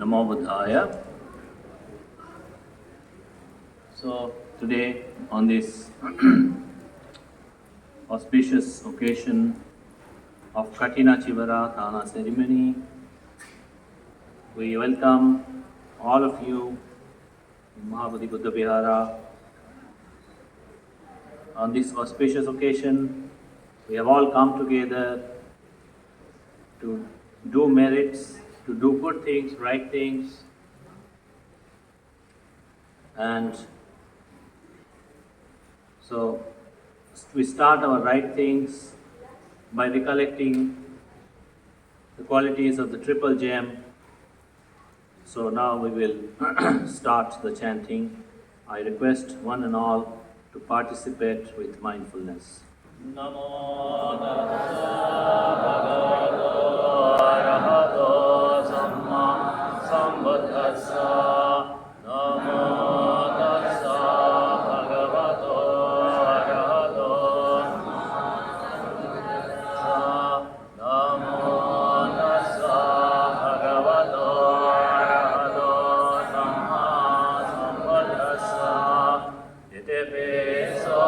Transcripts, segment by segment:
Mahabodhi. So today on this auspicious occasion of Kathina Civara ceremony, we welcome all of you in Mahabodhi Buddha Vihara. On this auspicious occasion, we have all come together to do merits, to do good things, right things, and so we start our right things by recollecting the qualities of the triple gem. So now we will start the chanting. I request one and all to participate with mindfulness. Namo tassa bhagavato arahato samma sambuddhassa. Namo tassa bhagavato arahato samma. Namo tassa bhagavato arahato samma sambuddhassa. Itepeso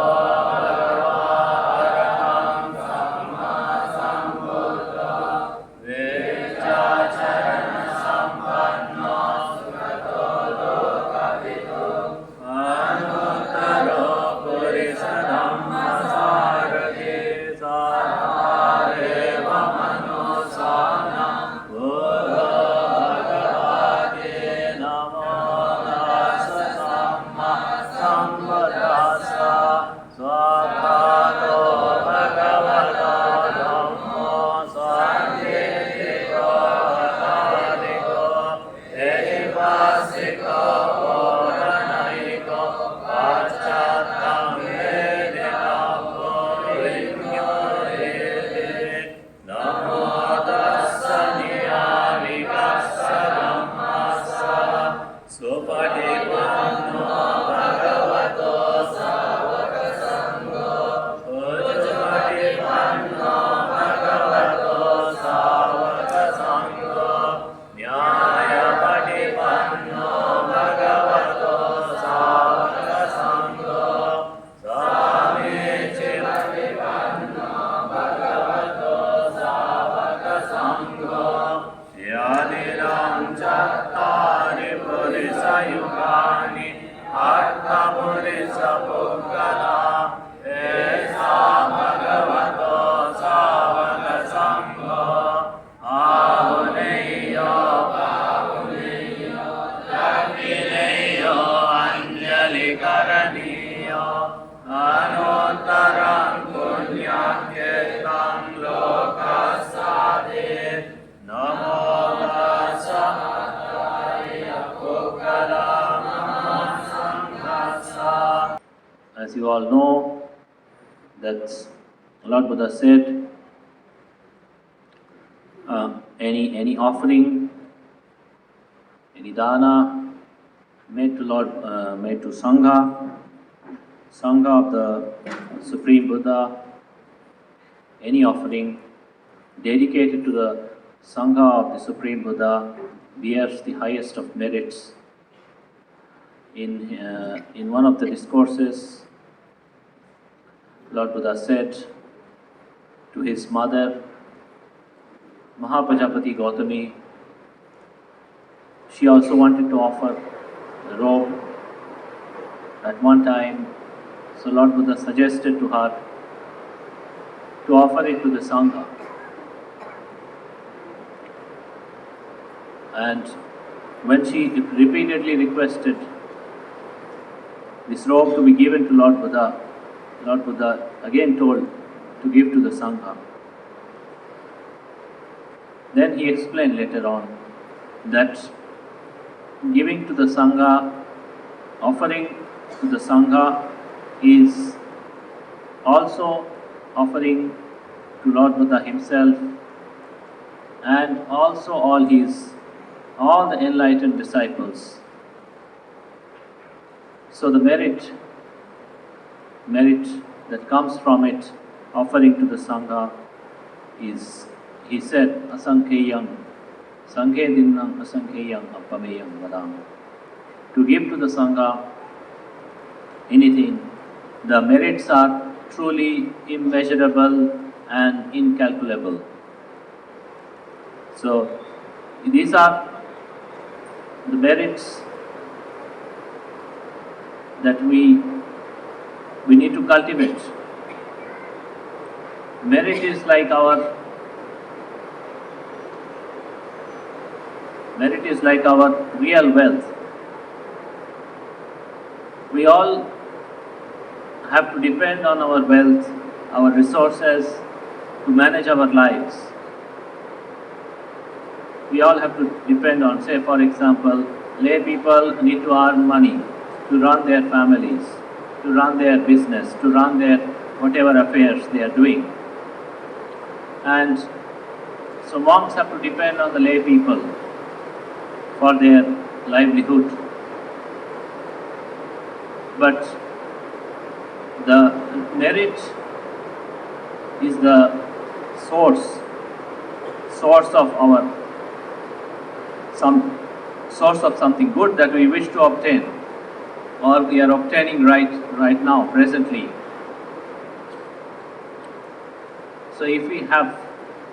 as you all know, that Lord Buddha said, any offering, any dana made to Sangha of the Supreme Buddha, any offering dedicated to the Sangha of the Supreme Buddha bears the highest of merits. In one of the discourses, Lord Buddha said to his mother, Mahapajapati Gautami, she also wanted to offer the robe at one time. So Lord Buddha suggested to her to offer it to the Sangha. And when she repeatedly requested this robe to be given to Lord Buddha again told to give to the Sangha. Then he explained later on that giving to the Sangha, offering to the Sangha is also offering to Lord Buddha himself and also all the enlightened disciples. So the merit that comes from it, offering to the Sangha, is, he said, asankheyam, Sanghe dinnam asankheyam appameyam vadam. To give to the Sangha anything, the merits are truly immeasurable and incalculable. So, these are the merits that we need to cultivate. Merit is like our real wealth. We all have to depend on our wealth, our resources to manage our lives. We all have to depend on, say for example, lay people need to earn money to run their families, to run their business, to run their whatever affairs they are doing. And so monks have to depend on the lay people for their livelihood. But the merit is the source of something good that we wish to obtain, or we are obtaining right now, presently. So if we have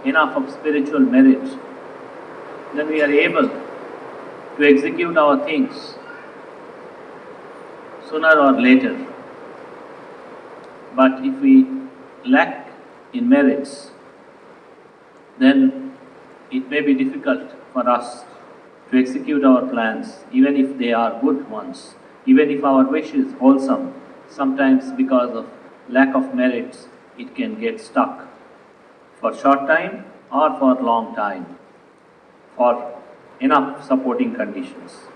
enough of spiritual merit, then we are able to execute our things sooner or later. But if we lack in merits, then it may be difficult for us to execute our plans, even if they are good ones, even if our wish is wholesome. Sometimes because of lack of merits, it can get stuck for short time or for long time, for enough supporting conditions.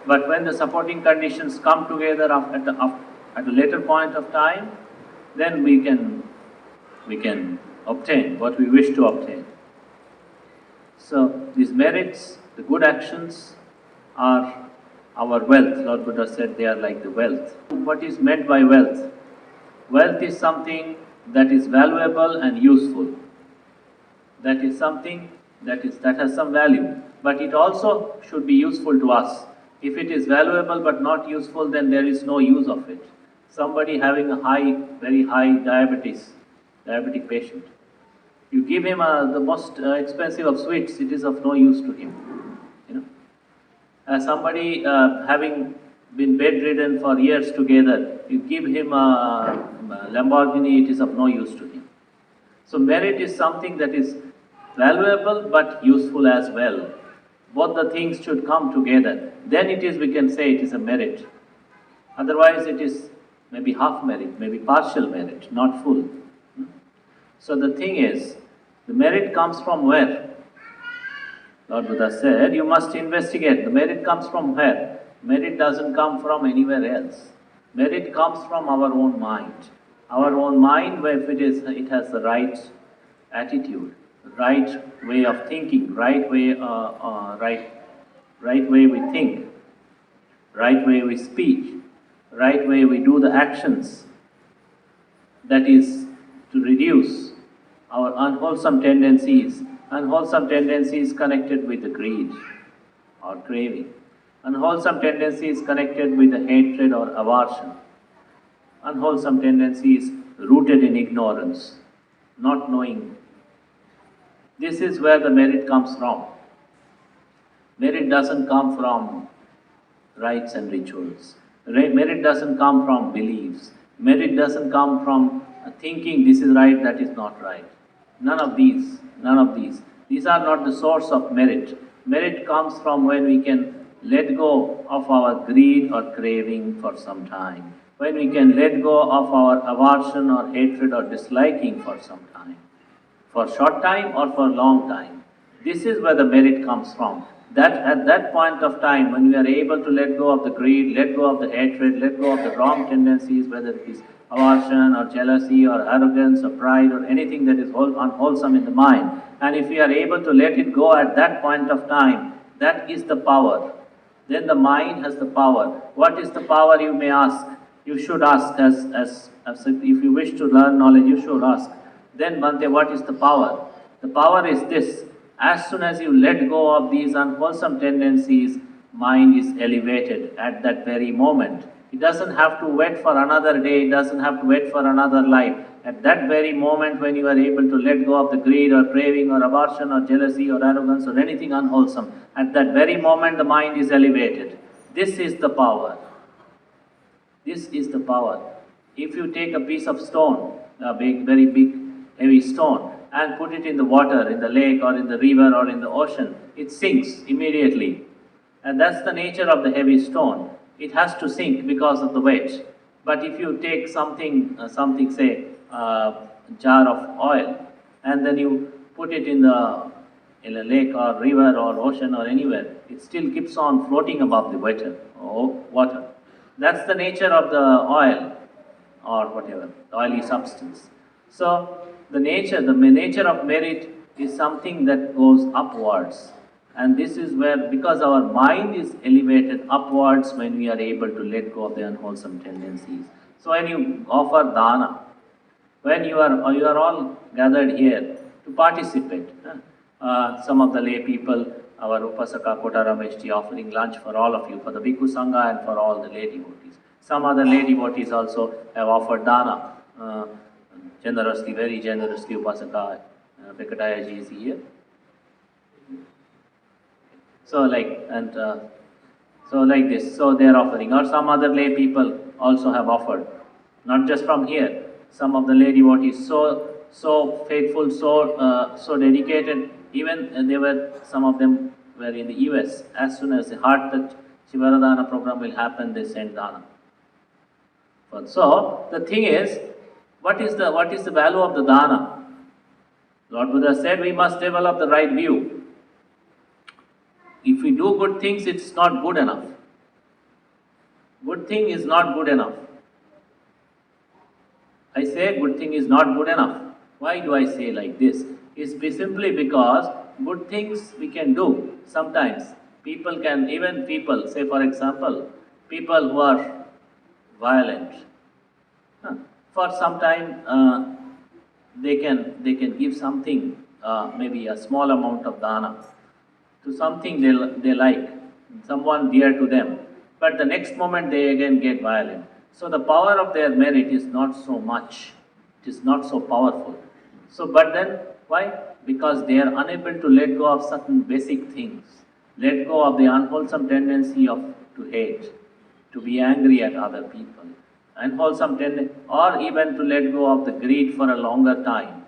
But when the supporting conditions come together at a later point of time, then we can obtain what we wish to obtain. So these merits, the good actions, are our wealth. Lord Buddha said they are like the wealth. What is meant by wealth? Wealth is something that is valuable and useful. That is something that has some value, but it also should be useful to us. If it is valuable but not useful, then there is no use of it. Somebody having a very high diabetic patient, you give him the most expensive of sweets, it is of no use to him. Somebody having been bedridden for years together, you give him a Lamborghini, it is of no use to him. So merit is something that is valuable but useful as well. Both the things should come together. Then we can say it is a merit. Otherwise it is maybe half merit, maybe partial merit, not full. So the thing is, the merit comes from where? Lord Buddha said, you must investigate. The merit comes from where? Merit doesn't come from anywhere else. Merit comes from our own mind. Our own mind, where it has the right attitude, the right way of thinking, right way we think, right way we speak, right way we do the actions. That is to reduce our unwholesome tendencies connected with the greed or craving, unwholesome tendencies connected with the hatred or aversion, unwholesome tendencies rooted in ignorance, not knowing. This is where the merit comes from. Merit doesn't come from rites and rituals. Merit doesn't come from beliefs. Merit doesn't come from thinking this is right, that is not right. None of these. These are not the source of merit. Merit comes from when we can let go of our greed or craving for some time. When we can let go of our aversion or hatred or disliking for some time. For short time or for long time. This is where the merit comes from. That at that point of time, when we are able to let go of the greed, let go of the hatred, let go of the wrong tendencies, whether it is aversion or jealousy or arrogance or pride or anything that is unwholesome in the mind, and if we are able to let it go at that point of time, that is the power. Then the mind has the power. What is the power, you may ask? You should ask, as if you wish to learn knowledge, you should ask. Then Bhante, what is the power? The power is this. As soon as you let go of these unwholesome tendencies, mind is elevated at that very moment. It doesn't have to wait for another day, it doesn't have to wait for another life. At that very moment when you are able to let go of the greed or craving or abortion or jealousy or arrogance or anything unwholesome, at that very moment the mind is elevated. This is the power. This is the power. If you take a piece of stone, a big, very big, heavy stone, and put it in the water, in the lake or in the river or in the ocean, it sinks immediately. And that's the nature of the heavy stone. It has to sink because of the weight. But if you take something, say, jar of oil, and then you put it in a lake or river or ocean or anywhere, it still keeps on floating above the water. That's the nature of the oil or whatever, the oily substance. So the nature of merit is something that goes upwards. And this is where, because our mind is elevated upwards when we are able to let go of the unwholesome tendencies. So when you offer dana, when you are all gathered here to participate, some of the lay people, our Upasaka Kota Rameshji offering lunch for all of you, for the Bhikkhu Sangha and for all the lay devotees. Some other lay devotees also have offered dana, generously, very generously. Upasaka Vekataya ji is here. So like this, so they are offering, or some other lay people also have offered, not just from here. Some of the lay devotees so faithful, so dedicated. Even some of them were in the US. As soon as the heart touch Shivaradana program will happen, they send dana. So the thing is, what is the value of the dana? Lord Buddha said we must develop the right view. If we do good things, it's not good enough. Good thing is not good enough. I say good thing is not good enough. Why do I say like this? It's simply because good things we can do. Sometimes people, say for example, people who are violent, for some time they can give something, maybe a small amount of dana to something they like, someone dear to them, but the next moment they again get violent. So the power of their merit is not so much, it is not so powerful. So, but then why? Because they are unable to let go of certain basic things, let go of the unwholesome tendency to hate, to be angry at other people, unwholesome tendency, or even to let go of the greed for a longer time.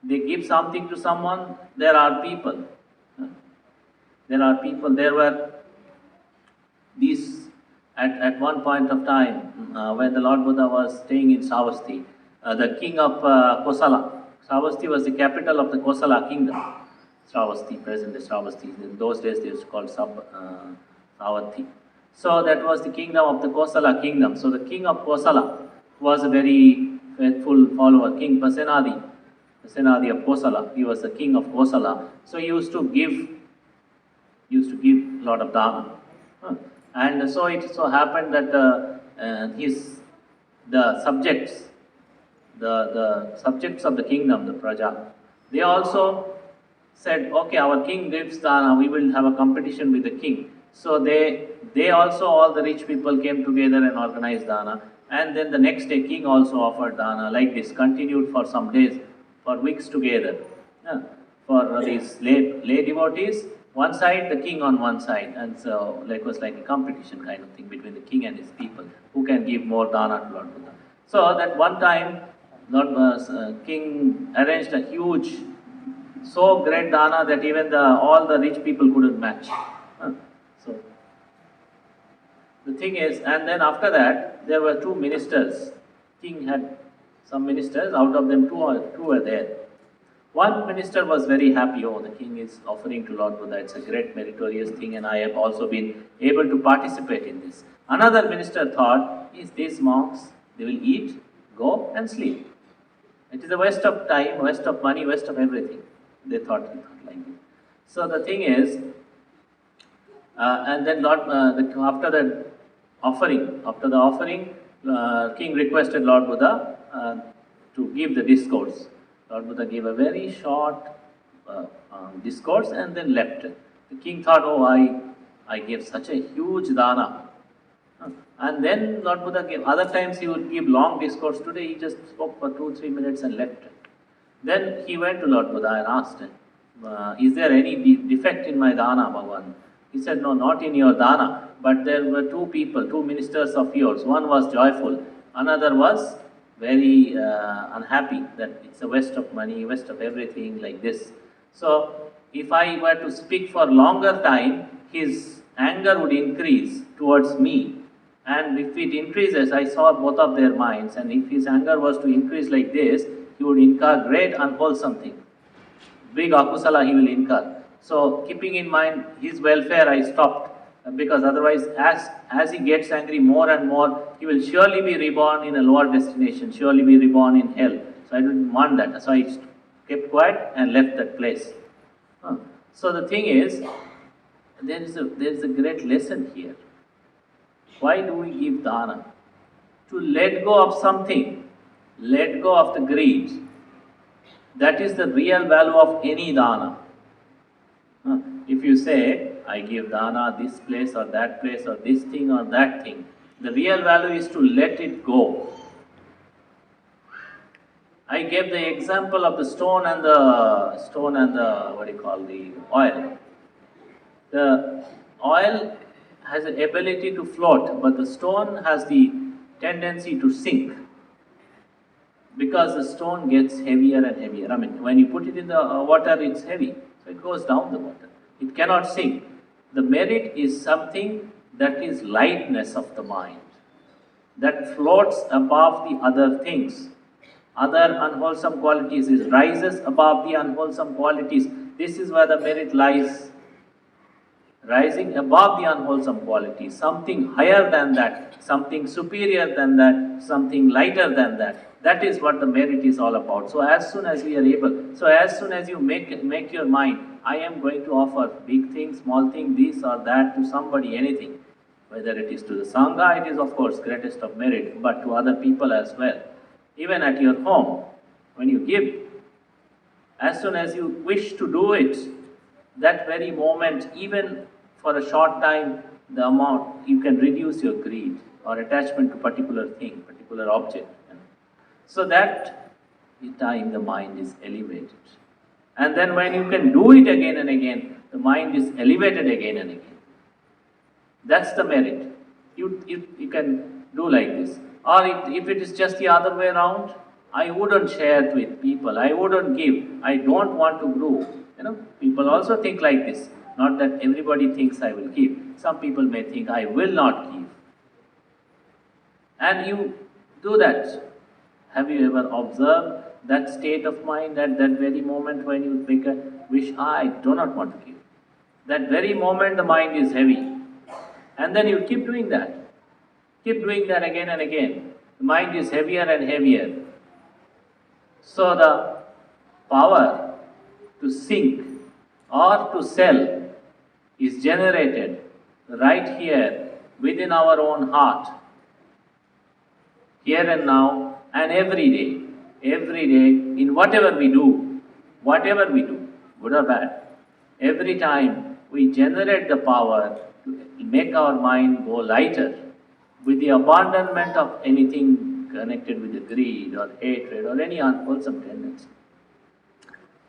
They give something to someone. There were these, at one point of time, when the Lord Buddha was staying in Savasti, the king of Kosala. Savasti was the capital of the Kosala kingdom. Savasti, present day Savasti. In those days, they was called Savatthi. So that was the kingdom of the Kosala kingdom. So the king of Kosala was a very faithful follower, King Pasenadi of Kosala. He was the king of Kosala. So he used to give a lot of dana. And so it so happened that the subjects of the kingdom, the praja, they also said, okay, our king gives dana, we will have a competition with the king. So they also, all the rich people came together and organized dana. And then the next day, king also offered dana. Like this, continued for some days, for weeks together. For these lay devotees, one side, the king on one side. And so it was like a competition kind of thing between the king and his people, who can give more dana to Lord Buddha. So that one time, king arranged a huge, so great dana that even all the rich people couldn't match. So the thing is, and then after that, there were two ministers. King had some ministers, out of them two were there. One minister was very happy, oh, the king is offering to Lord Buddha, it's a great meritorious thing, and I have also been able to participate in this. Another minister thought, these monks, they will eat, go and sleep. It is a waste of time, waste of money, waste of everything. They thought like this. So the thing is, and then after the offering, king requested Lord Buddha to give the discourse. Lord Buddha gave a very short discourse and then left. The king thought, oh, I gave such a huge dana. And then Lord Buddha gave, other times he would give long discourse. Today he just spoke for 2-3 minutes and left. Then he went to Lord Buddha and asked, is there any defect in my dana, Bhagavan? He said, no, not in your dana, but there were two people, two ministers of yours. One was joyful, another was very unhappy that it's a waste of money, waste of everything like this. So if I were to speak for longer time, his anger would increase towards me. And if it increases, I saw both of their minds, and if his anger was to increase like this, he would incur great unwholesome thing. Big akusala he will incur. So keeping in mind his welfare, I stopped, because otherwise as he gets angry more and more, he will surely be reborn in a lower destination, surely be reborn in hell. So I didn't want that. So I kept quiet and left that place. So the thing is, there is a great lesson here. Why do we give dana? To let go of something, let go of the greed. That is the real value of any dana. If you say, I give dana this place or that place or this thing or that thing, the real value is to let it go. I gave the example of the stone and the oil. The oil has an ability to float, but the stone has the tendency to sink, because the stone gets heavier and heavier. I mean, when you put it in the water, it's heavy, so it goes down the water. It cannot sink. The merit is something that is lightness of the mind, that floats above the other things. Other unwholesome qualities, it rises above the unwholesome qualities. This is where the merit lies. Rising above the unwholesome qualities, something higher than that, something superior than that, something lighter than that. That is what the merit is all about. So as soon as we are able, so as soon as you make your mind, I am going to offer big thing, small thing, this or that to somebody, anything. Whether it is to the Sangha, it is of course greatest of merit, but to other people as well. Even at your home, when you give, as soon as you wish to do it, that very moment, even for a short time, the amount, you can reduce your greed or attachment to particular thing, particular object. So that time the mind is elevated. And then when you can do it again and again, the mind is elevated again and again. That's the merit. You can do like this. Or if it is just the other way around, I wouldn't share with people, I wouldn't give, I don't want to grow. People also think like this. Not that everybody thinks I will give. Some people may think I will not give. And you do that. Have you ever observed that state of mind at that very moment when you think, wish I do not want to give? That very moment the mind is heavy. And then you keep doing that. Keep doing that again and again. The mind is heavier and heavier. So the power to sink or to sell is generated right here within our own heart, here and now and every day, in whatever we do, good or bad, every time we generate the power to make our mind go lighter with the abandonment of anything connected with the greed or hatred or any unwholesome tendency.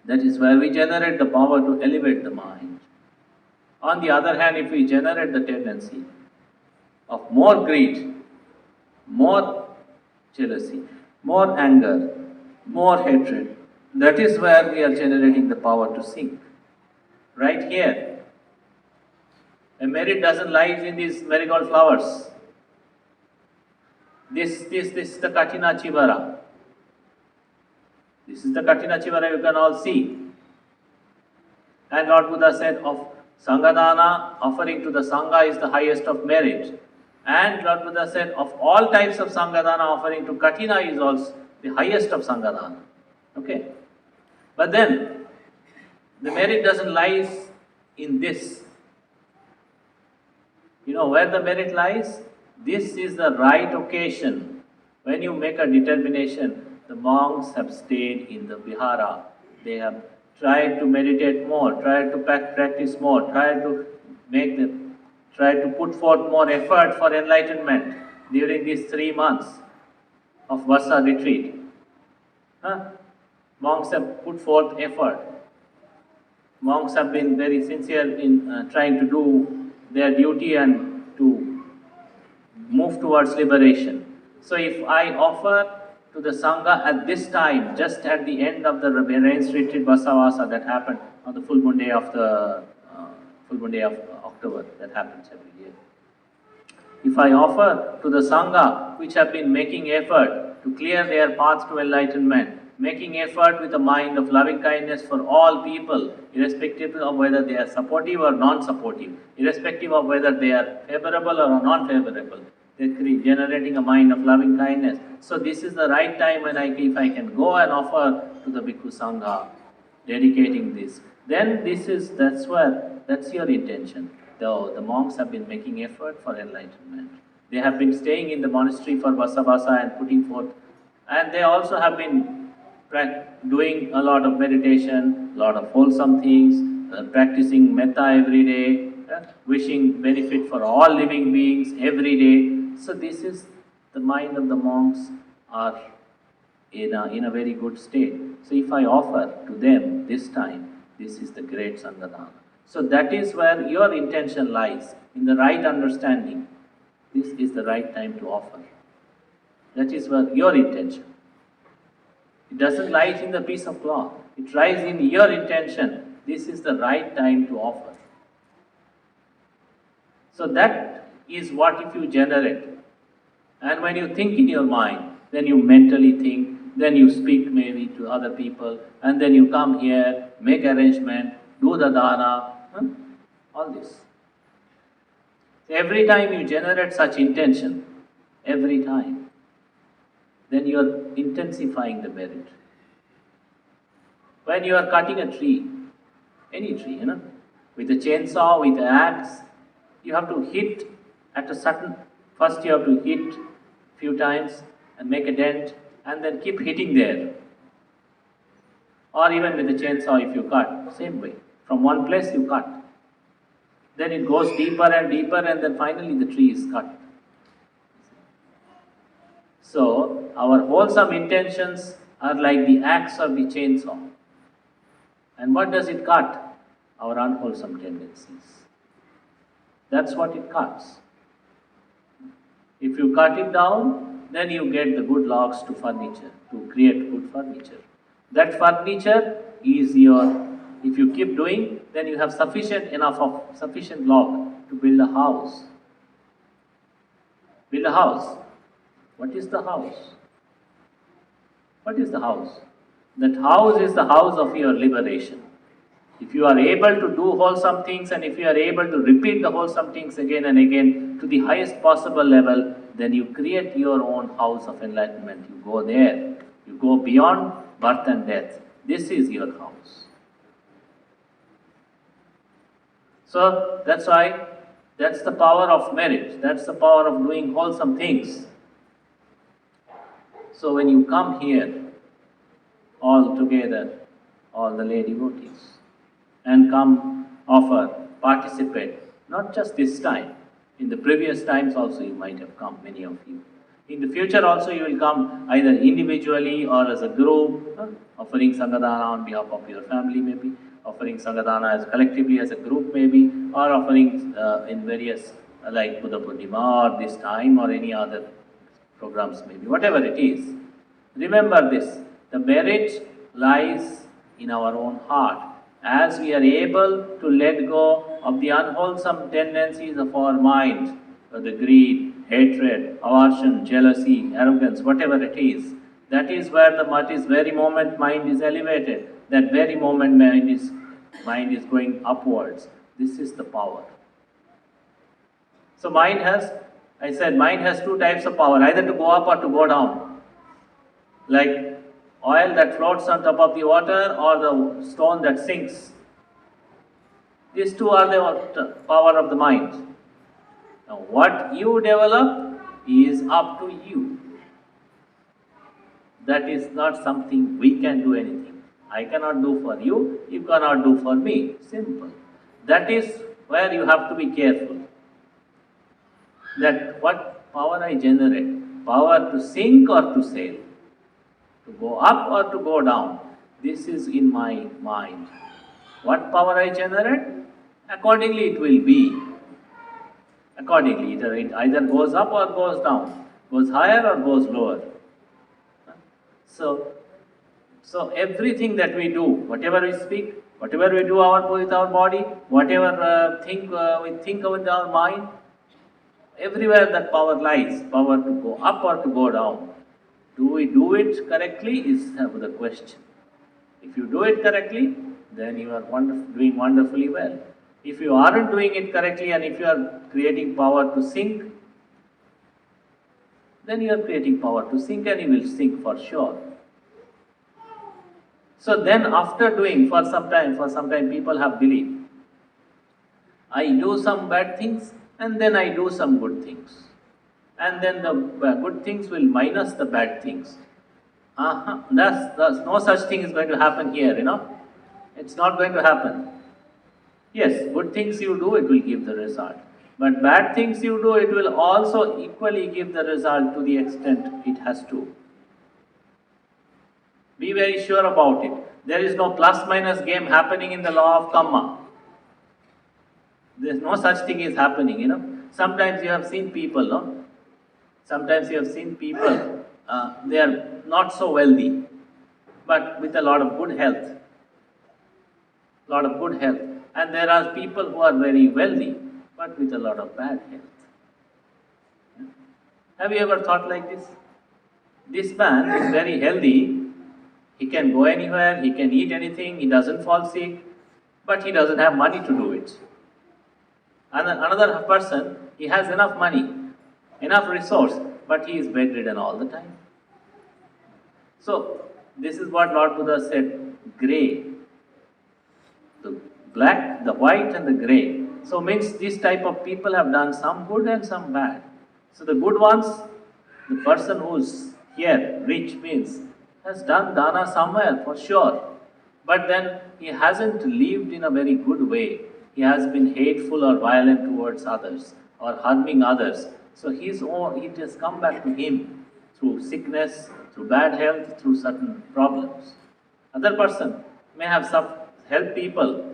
That is where we generate the power to elevate the mind. On the other hand, if we generate the tendency of more greed, more jealousy, more anger, more hatred, that is where we are generating the power to sink. Right here. A merit doesn't lie in these marigold flowers. This is the Kathina Civara. This is the Kathina Civara you can all see. And Lord Buddha said of Sanghadana, offering to the Sangha is the highest of merit. And Lord Buddha said of all types of Sanghadana, offering to Kathina is also the highest of Sanghadana. Okay? But then, the merit doesn't lie in this. You know where the merit lies? This is the right occasion. When you make a determination, the monks have stayed in the vihara. They have try to meditate more, try to practice more, try to put forth more effort for enlightenment during these 3 months of Vasa retreat. Huh? Monks have put forth effort. Monks have been very sincere in trying to do their duty and to move towards liberation. So if I offer to the Sangha at this time, just at the end of the rains retreat Vasavasa that happened on the full moon day of October, that happens every year. If I offer to the Sangha, which have been making effort to clear their paths to enlightenment, making effort with a mind of loving kindness for all people, irrespective of whether they are supportive or non-supportive, irrespective of whether they are favorable or non-favorable, they're generating a mind of loving kindness. So this is the right time when if I can go and offer to the Bhikkhu Sangha, dedicating this, then that's your intention. The monks have been making effort for enlightenment. They have been staying in the monastery for Vasavasa and putting forth, and they also have been doing a lot of meditation, a lot of wholesome things, practicing metta every day, wishing benefit for all living beings every day. So this is the mind of the monks are in a very good state. So if I offer to them this time, this is the great Sangadana. So that is where your intention lies, in the right understanding. This is the right time to offer. That is where your intention. It doesn't lie in the piece of cloth. It lies in your intention. This is the right time to offer. So that is what if you generate. And when you think in your mind, then you mentally think, then you speak maybe to other people, and then you come here, make arrangement, do the dana, all this. Every time you generate such intention, every time, then you are intensifying the merit. When you are cutting a tree, any tree, with a chainsaw, with an axe, you have to hit at a certain, first you have to hit few times and make a dent and then keep hitting there. Or even with the chainsaw if you cut, same way. From one place you cut. Then it goes deeper and deeper and then finally the tree is cut. So, our wholesome intentions are like the axe or the chainsaw. And what does it cut? Our unwholesome tendencies. That's what it cuts. If you cut it down, then you get the good logs to furniture, to create good furniture. That furniture is your, if you keep doing, then you have sufficient log to build a house. Build a house. What is the house? What is the house? That house is the house of your liberation. If you are able to do wholesome things and if you are able to repeat the wholesome things again and again to the highest possible level, then you create your own house of enlightenment. You go there. You go beyond birth and death. This is your house. So that's why, that's the power of merit. That's the power of doing wholesome things. So when you come here, all together, all the lay devotees, and come, offer, participate, not just this time, in the previous times also you might have come, many of you. In the future also you will come either individually or as a group, offering Sangadana on behalf of your family maybe, offering Sangadana as collectively as a group maybe, or offering in various like Buddha Purnima or this time or any other programs maybe, whatever it is. Remember this, the merit lies in our own heart. As we are able to let go of the unwholesome tendencies of our mind, the greed, hatred, aversion, jealousy, arrogance, whatever it is, that is where the very moment mind is elevated, that very moment mind is going upwards. This is the power. So mind has two types of power, either to go up or to go down. Like oil that floats on top of the water or the stone that sinks. These two are the power of the mind. Now what you develop is up to you. That is not something we can do anything. I cannot do for you, you cannot do for me. Simple. That is where you have to be careful. That what power I generate, power to sink or to sail, to go up or to go down, this is in my mind. What power I generate, accordingly it will be. Accordingly, it either goes up or goes down, goes higher or goes lower. So, so everything that we do, whatever we speak, whatever we do with our body, whatever we think with our mind, everywhere that power lies, power to go up or to go down. Do we do it correctly is the question. If you do it correctly, then you are doing wonderfully well. If you aren't doing it correctly and if you are creating power to sink, then you are creating power to sink and you will sink for sure. So then after doing, for some time people have believed, I do some bad things and then I do some good things. And then the good things will minus the bad things. That's no such thing is going to happen here, It's not going to happen. Yes, good things you do, it will give the result. But bad things you do, it will also equally give the result to the extent it has to. Be very sure about it. There is no plus minus game happening in the law of karma. There is no such thing is happening, Sometimes you have seen people, no? Sometimes you have seen people, they are not so wealthy, but with a lot of good health. And there are people who are very wealthy, but with a lot of bad health. Have you ever thought like this? This man is very healthy, he can go anywhere, he can eat anything, he doesn't fall sick, but he doesn't have money to do it. And another person, he has enough money, enough resource, but he is bedridden all the time. So, this is what Lord Buddha said, grey. The black, the white and the grey. So means this type of people have done some good and some bad. So the good ones, the person who's here, rich means, has done dana somewhere for sure. But then he hasn't lived in a very good way. He has been hateful or violent towards others or harming others. So it has come back to him through sickness, through bad health, through certain problems. Other person may have helped people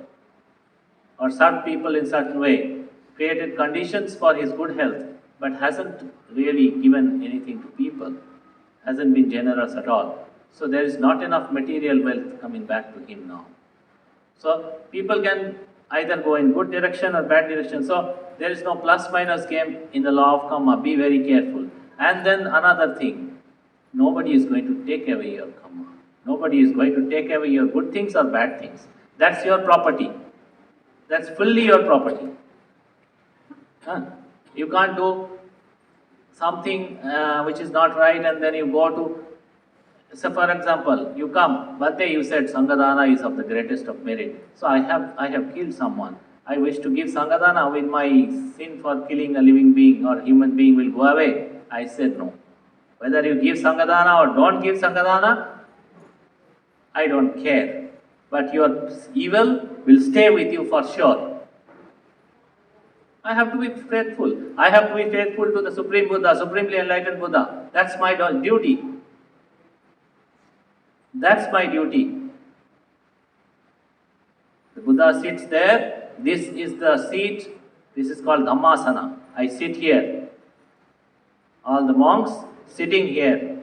or served people in certain way, created conditions for his good health, but hasn't really given anything to people, hasn't been generous at all. So there is not enough material wealth coming back to him now. So people can either go in good direction or bad direction. So there is no plus minus game in the law of karma. Be very careful. And then another thing, nobody is going to take away your karma. Nobody is going to take away your good things or bad things. That's your property. That's fully your property. You can't do something which is not right and then you go to, so for example, you come, one day you said Sangadana is of the greatest of merit. So I have killed someone. I wish to give Sangadana, will my sin for killing a living being or human being will go away? I said no. Whether you give Sangadana or don't give Sangadana, I don't care. But your evil will stay with you for sure. I have to be faithful. I have to be faithful to the Supreme Buddha, Supremely Enlightened Buddha. That's my duty. That's my duty. The Buddha sits there. This is the seat. This is called Dhammasana. I sit here. All the monks sitting here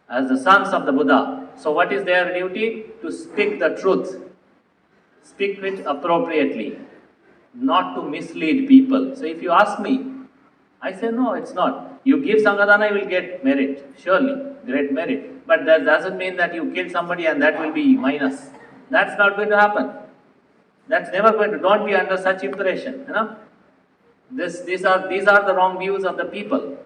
as the sons of the Buddha. So what is their duty? To speak the truth. Speak it appropriately. Not to mislead people. So if you ask me, I say no, it's not. You give Sangadana, you will get merit. Surely, great merit. But that doesn't mean that you kill somebody and that will be minus. That's not going to happen. That's never going to. Don't be under such impression. These are the wrong views of the people.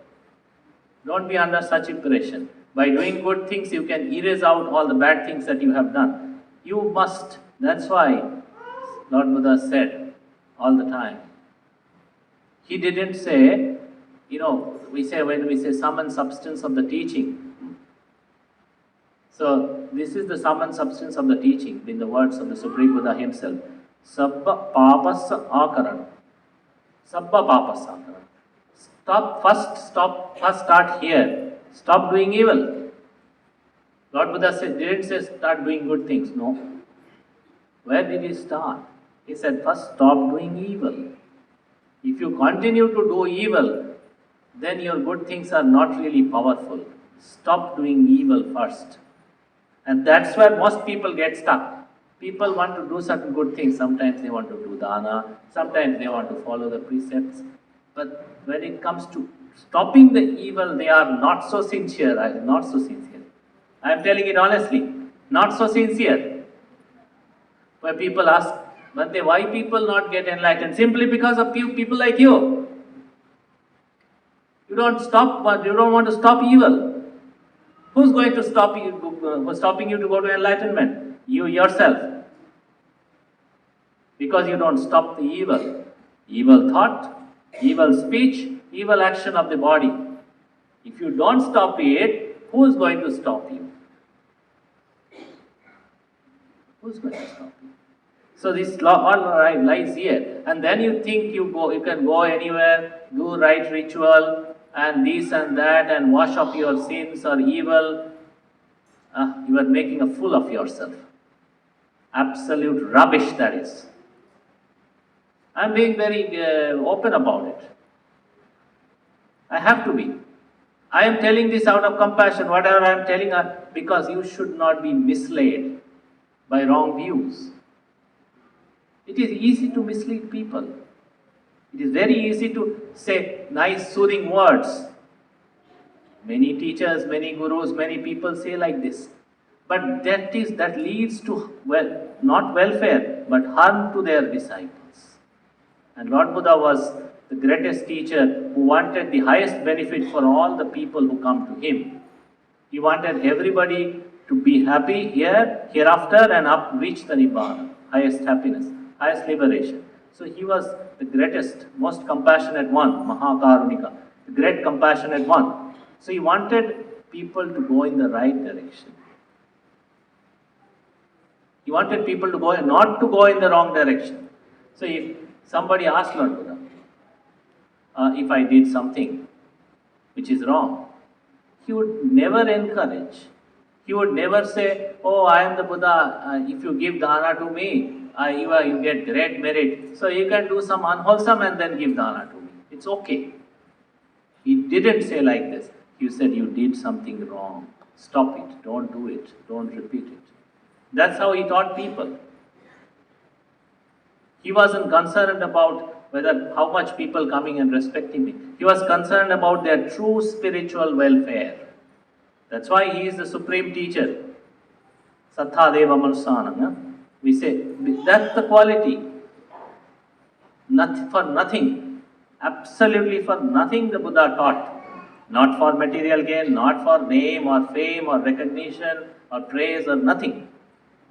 Don't be under such impression. By doing good things, you can erase out all the bad things that you have done. You must. That's why Lord Buddha said all the time. He didn't say, when we say sum and substance of the teaching. So this is the sum and substance of the teaching in the words of the Supreme Buddha himself. Sabba papasa akaran. Sabba papasa akaran. First start here. Stop doing evil. Lord Buddha didn't say start doing good things. No. Where did he start? He said first stop doing evil. If you continue to do evil, then your good things are not really powerful. Stop doing evil first. And that's where most people get stuck. People want to do certain good things. Sometimes they want to do dana, sometimes they want to follow the precepts. But when it comes to stopping the evil, they are not so sincere. Not so sincere. I am telling it honestly. Not so sincere. Where people ask, Bhante, why people not get enlightened? Simply because of people like you. You don't want to stop evil. Who's going to stop you, stopping you to go to enlightenment? You yourself. Because you don't stop the evil. Evil thought, evil speech, evil action of the body. If you don't stop it, who's going to stop you? Who's going to stop you? So this all lies here. And then you think you can go anywhere, do right ritual, and this and that, and wash off your sins or evil. You are making a fool of yourself. Absolute rubbish that is. I am being very open about it. I have to be. I am telling this out of compassion, whatever I am telling, because you should not be misled by wrong views. It is easy to mislead people. It is very easy to say nice soothing words. Many teachers, many gurus, many people say like this. But that leads to, not welfare, but harm to their disciples. And Lord Buddha was the greatest teacher who wanted the highest benefit for all the people who come to him. He wanted everybody to be happy here, hereafter, and reach the Nibbana, highest happiness, highest liberation. So he was the greatest, most compassionate one, Mahakarunika, the great compassionate one. So he wanted people to go in the right direction. He wanted people to not to go in the wrong direction. So if somebody asked Lord Buddha, if I did something which is wrong, he would never encourage. He would never say, oh, I am the Buddha, if you give dana to me, you get great merit. So you can do some unwholesome and then give dana to me. It's okay. He didn't say like this. He said, you did something wrong. Stop it. Don't do it. Don't repeat it. That's how he taught people. He wasn't concerned about how much people coming and respecting me. He was concerned about their true spiritual welfare. That's why he is the supreme teacher. Sattha Deva Manusanam. We say, that's the quality. For nothing. Absolutely for nothing the Buddha taught. Not for material gain, not for name or fame or recognition or praise or nothing.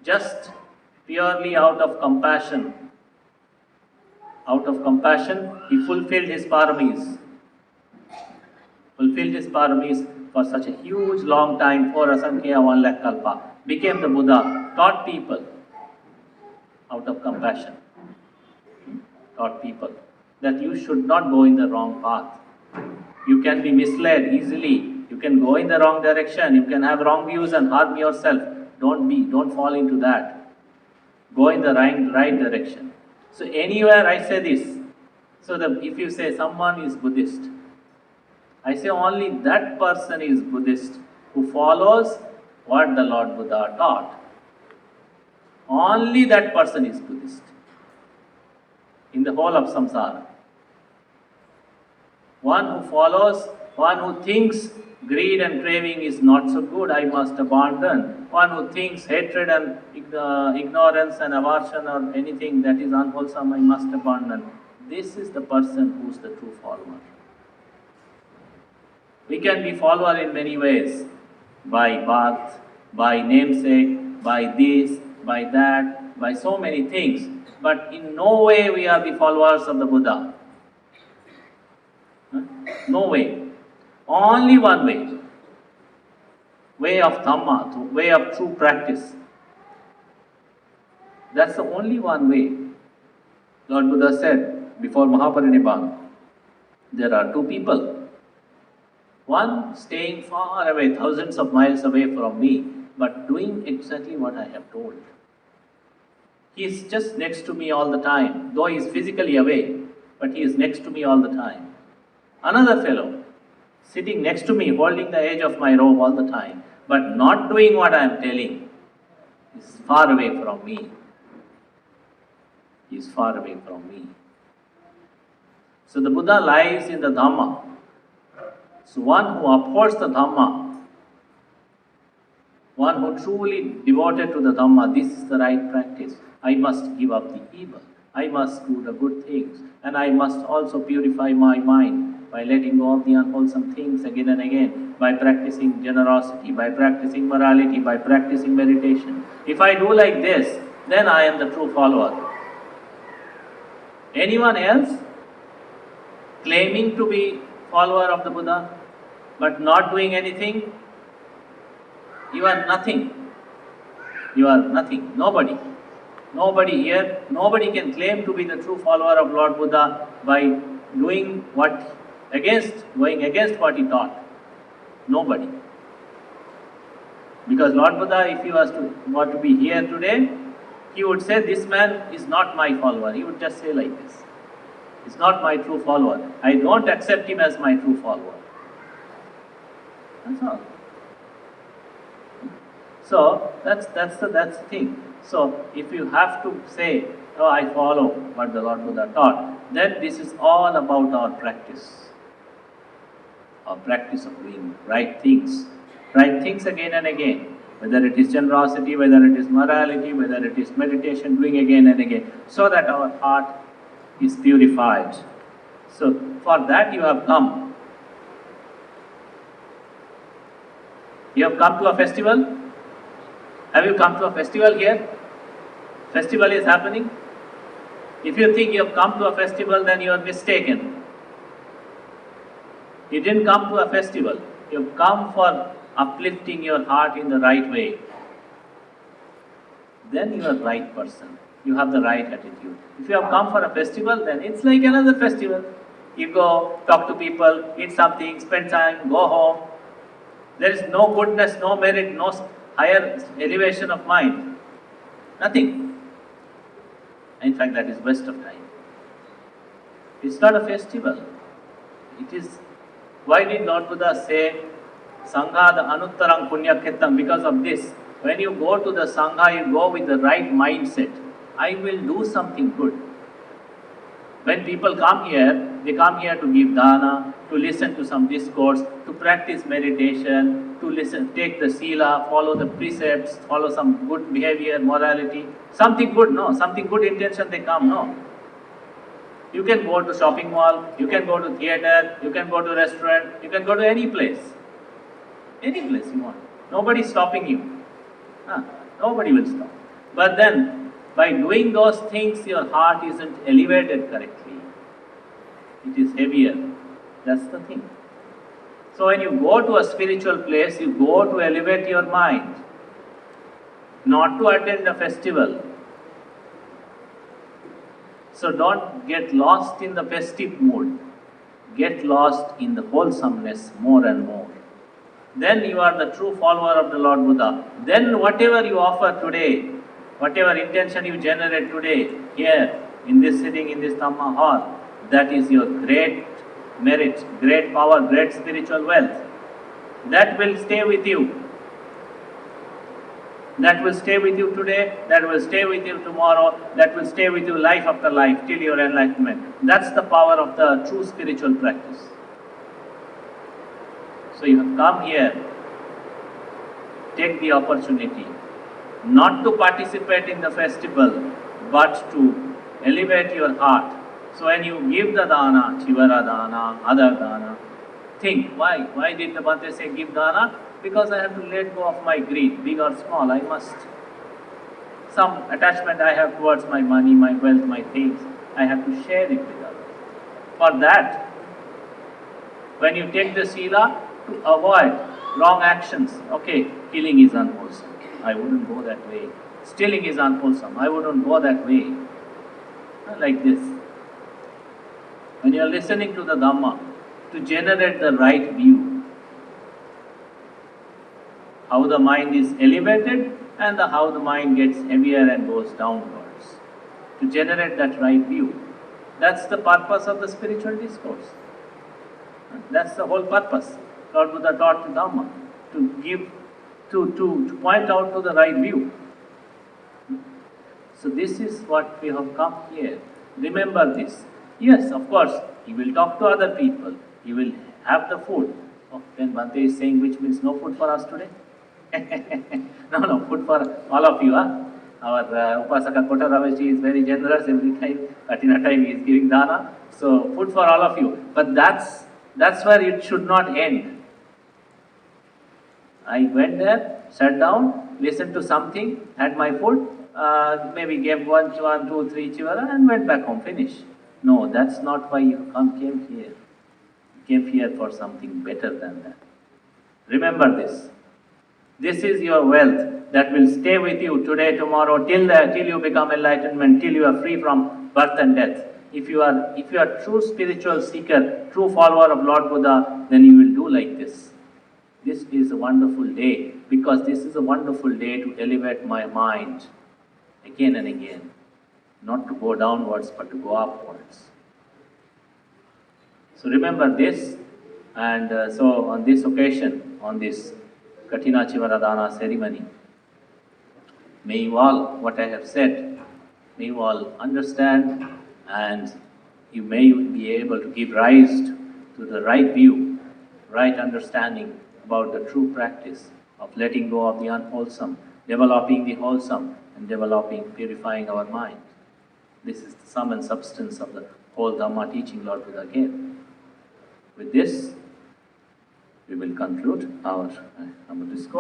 Just purely out of compassion. Out of compassion, he fulfilled his paramis. Fulfilled his paramis for such a huge long time, for Asankhya 1 lakh kalpa. Became the Buddha, taught people out of compassion. Taught people that you should not go in the wrong path. You can be misled easily. You can go in the wrong direction. You can have wrong views and harm yourself. Don't fall into that. Go in the right direction. So anywhere I say this, so that if you say someone is Buddhist, I say only that person is Buddhist who follows what the Lord Buddha taught. Only that person is Buddhist in the whole of samsara. One who follows, one who thinks greed and craving is not so good, I must abandon. One who thinks hatred and ignorance and aversion or anything that is unwholesome, I must abandon. This is the person who is the true follower. We can be follower in many ways. By birth, by namesake, by this, by that, by so many things. But in no way we are the followers of the Buddha. No way. Only one way. way of Dhamma, the way of true practice. That's the only one way. Lord Buddha said before Mahaparinibbana, there are two people. One staying far away, thousands of miles away from me, but doing exactly what I have told. He is just next to me all the time, though he is physically away, but he is next to me all the time. Another fellow, sitting next to me, holding the edge of my robe all the time, but not doing what I am telling, is far away from me. He is far away from me. So the Buddha lies in the Dhamma. So one who upholds the Dhamma, one who truly devoted to the Dhamma, this is the right practice. I must give up the evil. I must do the good things. And I must also purify my mind by letting go of the unwholesome things again and again, by practicing generosity, by practicing morality, by practicing meditation. If I do like this, then I am the true follower. Anyone else claiming to be follower of the Buddha but not doing anything, you are nothing. You are nothing. Nobody. Nobody here, nobody can claim to be the true follower of Lord Buddha by doing going against what he taught. Nobody. Because Lord Buddha, if he were to be here today, he would say, this man is not my follower. He would just say like this. He's not my true follower. I don't accept him as my true follower. That's all. So that's the thing. So if you have to say, oh, I follow what the Lord Buddha taught, then this is all about our practice. Our practice of doing right things. Right things again and again. Whether it is generosity, whether it is morality, whether it is meditation, doing again and again, so that our heart is purified. So for that you have come. You have come to a festival? Have you come to a festival here? Festival is happening? If you think you have come to a festival, then you are mistaken. You didn't come to a festival. You have come for uplifting your heart in the right way. Then you are the right person. You have the right attitude. If you have come for a festival, then it's like another festival. You go, talk to people, eat something, spend time, go home. There is no goodness, no merit, no higher elevation of mind. Nothing. In fact, that is waste of time. It's not a festival. It is. Why did Lord Buddha say Sangha the Anuttarang Punyakhetam? Because of this. When you go to the Sangha, you go with the right mindset. I will do something good. When people come here, they come here to give dana, to listen to some discourse, to practice meditation, to listen, take the sila, follow the precepts, follow some good behavior, morality. Something good, no. Something good intention they come, no. You can go to shopping mall, you can go to theater, you can go to restaurant, you can go to any place. Any place you want. Nobody is stopping you. Nobody will stop. But then, by doing those things, your heart isn't elevated correctly. It is heavier. That's the thing. So when you go to a spiritual place, you go to elevate your mind, not to attend a festival. So don't get lost in the festive mood. Get lost in the wholesomeness more and more. Then you are the true follower of the Lord Buddha. Then whatever you offer today, whatever intention you generate today, here, in this sitting in this Dhamma hall, that is your great merit, great power, great spiritual wealth. That will stay with you. That will stay with you today, that will stay with you tomorrow, that will stay with you life after life, till your enlightenment. That's the power of the true spiritual practice. So you have come here, take the opportunity, not to participate in the festival, but to elevate your heart. So when you give the dana, Civara dana, other dana, think, why? Why did the Bhante say give dana? Because I have to let go of my greed, big or small, I must. Some attachment I have towards my money, my wealth, my things, I have to share it with others. For that, when you take the sila, to avoid Wrong actions. Okay, killing is unwholesome. I wouldn't go that way. Stealing is unwholesome. I wouldn't go that way. Like this. When you are listening to the Dhamma, to generate the right view, how the mind is elevated and how the mind gets heavier and goes downwards. To generate that right view. That's the purpose of the spiritual discourse. That's the whole purpose. Lord Buddha taught the Dhamma to give, to point out to the right view. So this is what we have come here. Remember this. Yes, of course, he will talk to other people. He will have the food. Oh, then Bhante is saying, which means no food for us today? No, food for all of you. Huh? Our Upasaka Kota Ravaji is very generous every time. Kathina time he is giving dana. So food for all of you. But that's where it should not end. I went there, sat down, listened to something, had my food, maybe gave one, two, three chivara and went back home, finished. No, that's not why you came here. You came here for something better than that. Remember this. This is your wealth that will stay with you today, tomorrow, till you become enlightenment, till you are free from birth and death. If you are true spiritual seeker, true follower of Lord Buddha, then you will do like this. This is a wonderful day, because this is a wonderful day to elevate my mind again and again. Not to go downwards, but to go upwards. So remember this, and so on this occasion, on this Kathina Civara Dana ceremony, may you all, what I have said, may you all understand, and you may be able to give rise to the right view, right understanding about the true practice of letting go of the unwholesome, developing the wholesome, and developing, purifying our mind. This is the sum and substance of the whole Dhamma teaching Lord Buddha gave. With this, we will conclude our discourse.